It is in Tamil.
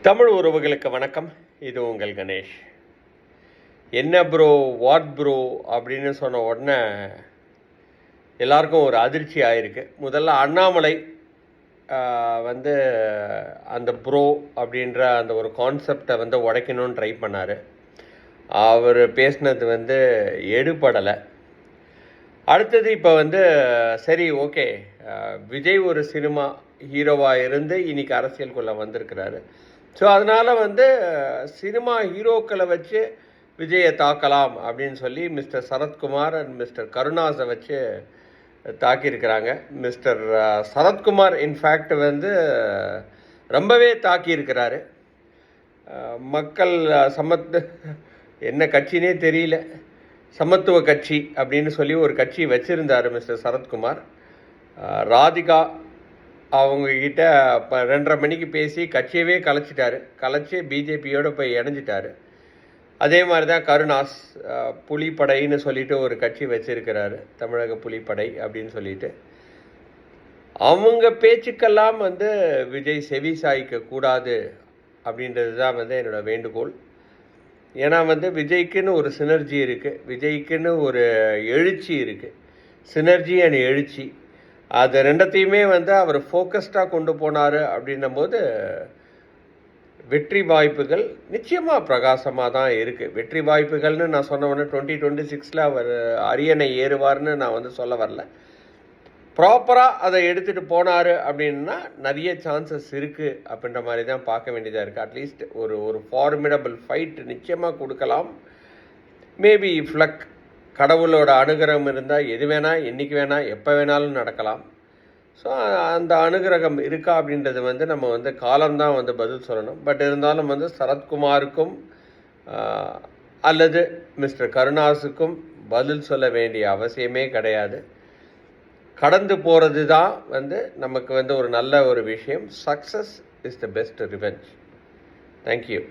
தமிழ் உறவுகளுக்கு வணக்கம். இது உங்கள் கணேஷ். என்ன ப்ரோ, வாட் ப்ரோ அப்படின்னு சொன்ன உடனே எல்லாருக்கும் ஒரு அதிர்ச்சி ஆயிருக்கு. முதல்ல அண்ணாமலை வந்து அந்த ப்ரோ அப்படின்ற அந்த ஒரு கான்செப்டை உடைக்கணும்னு ட்ரை பண்ணார். அவர் பேசினது எடுபடலை. அடுத்தது இப்போ சரி ஓகே, விஜய் ஒரு சினிமா ஹீரோவாக இருந்து இன்னைக்கு அரசியலுக்குள்ளே வந்திருக்கிறாரு. ஸோ அதனால் சினிமா ஹீரோக்களை வச்சு விஜயை தாக்கலாம் அப்படின்னு சொல்லி மிஸ்டர் சரத்குமார் அண்ட் மிஸ்டர் கருணாஸை வச்சு தாக்கியிருக்கிறாங்க. மிஸ்டர் சரத்குமார் இன்ஃபேக்ட் ரொம்பவே தாக்கியிருக்கிறாரு. மக்கள் என்ன கட்சினே தெரியல, சமத்துவ கட்சி அப்படின்னு சொல்லி ஒரு கட்சி வச்சுருந்தார் மிஸ்டர் சரத்குமார். ராதிகா அவங்கக்கிட்ட இப்போ 2:30 மணிக்கு பேசி கட்சியவே கலைச்சி பிஜேபியோடு போய் இணைஞ்சிட்டார். அதே மாதிரி தான் கருணாஸ் புலிப்படைன்னு சொல்லிட்டு ஒரு கட்சி வச்சிருக்கிறாரு, தமிழக புலிப்படை அப்படின்னு சொல்லிட்டு. அவங்க பேச்சுக்கெல்லாம் விஜய் செவி சாய்க்க கூடாது அப்படின்றது தான் என்னோடய வேண்டுகோள். ஏன்னா விஜய்க்குன்னு ஒரு சினர்ஜி இருக்குது, விஜய்க்குன்னு ஒரு எழுச்சி இருக்குது. சினர்ஜி அண்ட் எழுச்சி, அது ரெண்டத்தையுமே அவர் ஃபோக்கஸ்டாக கொண்டு போனார். அப்படின்னும் போது வெற்றி வாய்ப்புகள் நிச்சயமாக பிரகாசமாக தான் இருக்குது. வெற்றி வாய்ப்புகள்னு நான் சொன்னவொன்னே 2026 அவர் அரியணை ஏறுவார்னு நான் சொல்ல வரல. ப்ராப்பராக அதை எடுத்துகிட்டு போனார் அப்படின்னா நிறைய சான்சஸ் இருக்குது அப்படின்ற மாதிரி தான் பார்க்க வேண்டியதாக இருக்குது. அட்லீஸ்ட் ஒரு ஃபார்மிடபிள் ஃபைட் நிச்சயமாக கொடுக்கலாம். மேபி ஃப்ளக் கடவுளோட அனுகிரகம் இருந்தால் எது வேணால், என்றைக்கு வேணால், எப்போ வேணாலும் நடக்கலாம். ஸோ அந்த அனுகிரகம் இருக்கா அப்படின்றது நம்ம காலம்தான் பதில் சொல்லணும். பட் இருந்தாலும் சரத்குமாருக்கும் அல்லது மிஸ்டர் கருணாஸுக்கும் பதில் சொல்ல வேண்டிய அவசியமே கிடையாது. கடந்து போகிறது தான் நமக்கு ஒரு நல்ல ஒரு விஷயம். Success is the best revenge. Thank you.